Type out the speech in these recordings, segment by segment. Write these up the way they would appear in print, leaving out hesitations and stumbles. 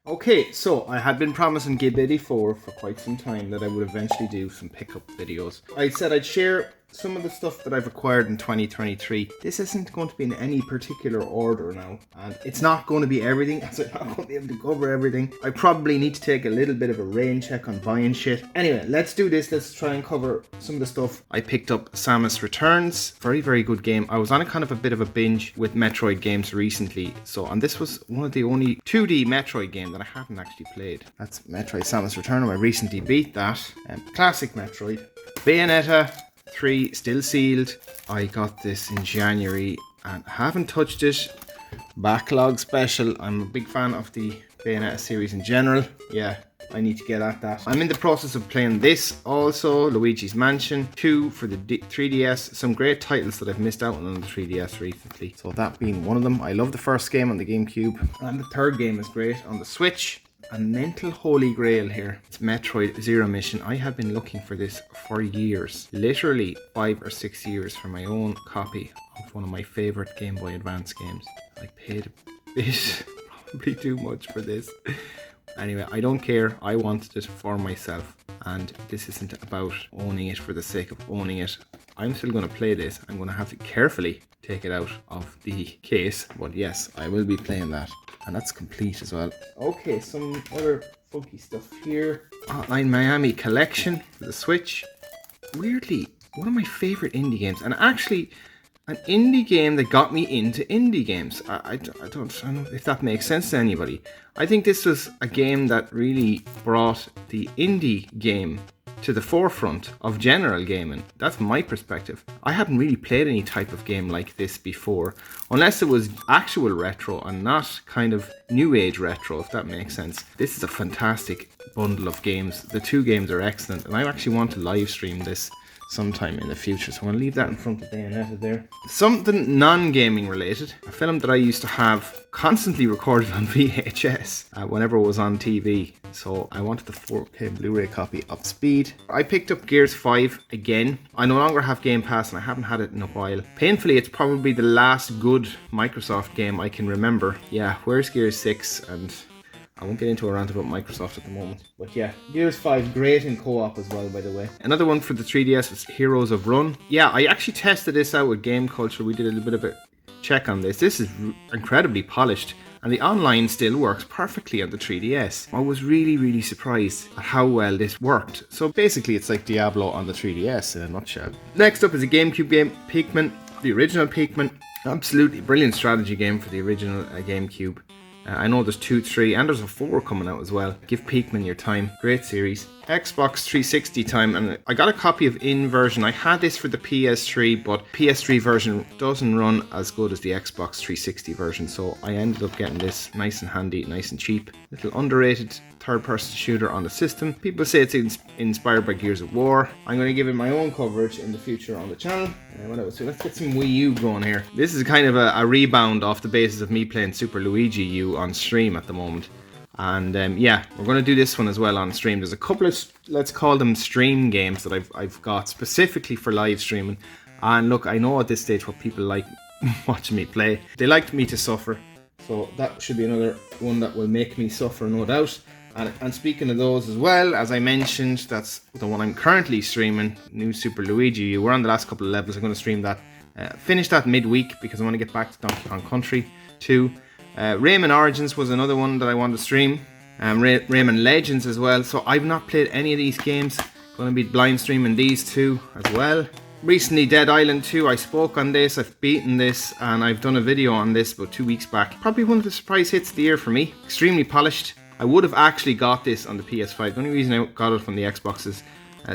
Okay, so I had been promising Gib84 for quite some time that I would eventually do some pickup videos. I said I'd share some of the stuff that I've acquired in 2023. This isn't going to be in any particular order now, and it's not going to be everything, as I'm not going to be able to cover everything. I probably need to take a little bit of a rain check on buying shit. Anyway, let's do this. Let's try and cover some of the stuff. I picked up Samus Returns. Very, very good game. I was on a kind of a bit of a binge with Metroid games recently, and this was one of the only 2D Metroid games that I haven't actually played. That's Metroid Samus Return. I recently beat that. Classic Metroid. Bayonetta 3 still sealed. I got this in January and haven't touched it. Backlog special. I'm a big fan of the Bayonetta series in general. Yeah, I need to get at that. I'm in the process of playing this also, Luigi's Mansion 2 for the 3DS. Some great titles that I've missed out on the 3DS recently. So that being one of them. I love the first game on the GameCube. And the third game is great on the Switch. A mental holy grail here. It's Metroid Zero Mission. I have been looking for this for years. Literally 5 or 6 years for my own copy of one of my favourite Game Boy Advance games. I paid a bit, probably too much for this. Anyway, I don't care. I wanted it for myself. And this isn't about owning it for the sake of owning it. I'm still going to play this. I'm going to have to carefully take it out of the case. But yes, I will be playing that. And that's complete as well. Okay, some other funky stuff here. Hotline Miami Collection for the Switch. Weirdly, one of my favorite indie games. And actually, an indie game that got me into indie games. I don't know if that makes sense to anybody. I think this was a game that really brought the indie game to the forefront of general gaming. That's my perspective. I hadn't really played any type of game like this before, unless it was actual retro and not kind of new age retro, if that makes sense. This is a fantastic bundle of games. The two games are excellent, and I actually want to live stream this sometime in the future, so I'm going to leave that in front of Bayonetta there. Something non-gaming related, a film that I used to have constantly recorded on VHS whenever it was on TV, so I wanted the 4K Blu-ray copy of Speed. I picked up Gears 5 again. I no longer have Game Pass and I haven't had it in a while. Painfully, it's probably the last good Microsoft game I can remember. Yeah, where's Gears 6? And I won't get into a rant about Microsoft at the moment. But yeah, Gears 5, great in co-op as well, by the way. Another one for the 3DS was Heroes of Run. Yeah, I actually tested this out with Game Culture. We did a little bit of a check on this. This is incredibly polished, and the online still works perfectly on the 3DS. I was really, really surprised at how well this worked. So basically, it's like Diablo on the 3DS in a nutshell. Next up is a GameCube game, Pikmin, the original Pikmin. Absolutely brilliant strategy game for the original GameCube. I know there's 2, 3, and there's a 4 coming out as well. Give Pikmin your time. Great series. Xbox 360 time, and I got a copy of Inversion. I had this for the PS3, but PS3 version doesn't run as good as the Xbox 360 version, so I ended up getting this nice and handy, nice and cheap. Little underrated third-person shooter on the system. People say it's inspired by Gears of War. I'm going to give it my own coverage in the future on the channel. So let's get some Wii U going here. This is kind of a rebound off the basis of me playing Super Luigi U on stream at the moment. And yeah, we're going to do this one as well on stream. There's a couple of, let's call them stream games that I've got specifically for live streaming. And look, I know at this stage what people like watching me play. They like me to suffer. So that should be another one that will make me suffer, no doubt. And speaking of those as well, as I mentioned, that's the one I'm currently streaming, New Super Luigi U. We're on the last couple of levels. I'm going to stream that, finish that midweek because I want to get back to Donkey Kong Country 2. Rayman Origins was another one that I wanted to stream. Rayman Legends as well. So I've not played any of these games. Going to be blind streaming these two as well. Recently, Dead Island 2, I spoke on this, I've beaten this, and I've done a video on this about 2 weeks back. Probably one of the surprise hits of the year for me. Extremely polished. I would have actually got this on the PS5. The only reason I got it from the Xbox is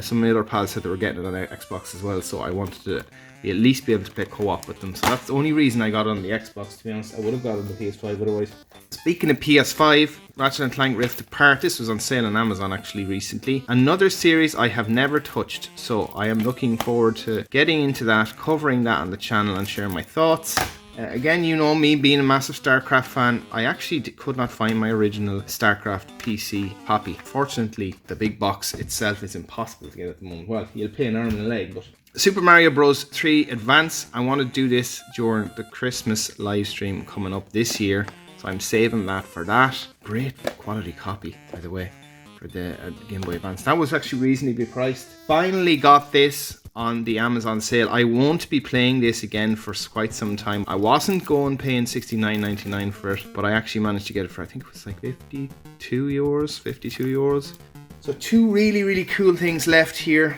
some of my other pals said they were getting it on the Xbox as well, so I wanted to at least be able to play co-op with them. So that's the only reason I got it on the Xbox, to be honest. I would have got it on the PS5 otherwise. Speaking of PS5, Ratchet & Clank Rift Apart. This was on sale on Amazon actually recently. Another series I have never touched, so I am looking forward to getting into that, covering that on the channel and sharing my thoughts. Again, you know me being a massive StarCraft fan, I actually could not find my original StarCraft PC copy. Fortunately, the big box itself is impossible to get at the moment. Well, you'll pay an arm and a leg, but Super Mario Bros. 3 Advance. I want to do this during the Christmas live stream coming up this year. So I'm saving that for that. Great quality copy, by the way, for the Game Boy Advance. That was actually reasonably priced. Finally got this on the Amazon sale. I won't be playing this again for quite some time. I wasn't going paying $69.99 for it, but I actually managed to get it for, I think it was like 52 euros. So two really cool things left here.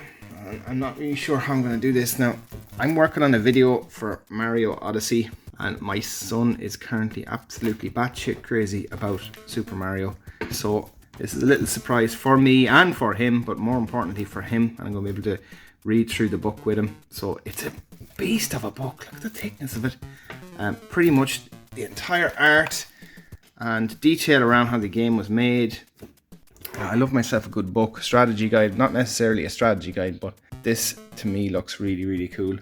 I'm not really sure how I'm going to do this now. I'm working on a video for Mario Odyssey, and my son is currently absolutely batshit crazy about Super Mario. So this is a little surprise for me and for him, but more importantly for him. And I'm going to be able to read through the book with him. So it's a beast of a book. Look at the thickness of it. Pretty much the entire art and detail around how the game was made. I love myself a good book, strategy guide, not necessarily a strategy guide, but this to me looks really cool,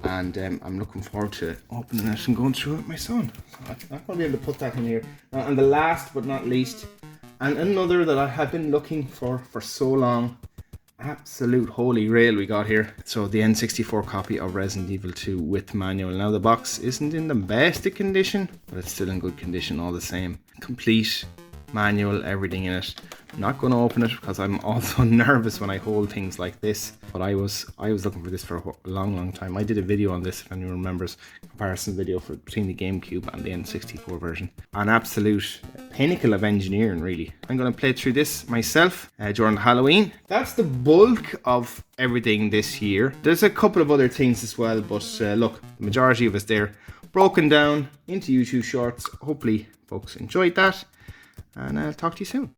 and I'm looking forward to opening it and going through it with my son. So I'm not going to be able to put that in here. And the last but not least, and another that I have been looking for so long, absolute holy grail we got here. So the N64 copy of Resident Evil 2 with manual. Now the box isn't in the best of condition, but it's still in good condition all the same. Complete manual, everything in it. I'm not going to open it because I'm also nervous when I hold things like this, but I was looking for this for a long time. I did a video on this, if anyone remembers, comparison video between the GameCube and the N64 version. An absolute pinnacle of engineering, really. I'm going to play through this myself during Halloween. That's the bulk of everything this year. There's a couple of other things as well, but look, the majority of us there broken down into YouTube shorts. Hopefully folks enjoyed that, and I'll talk to you soon.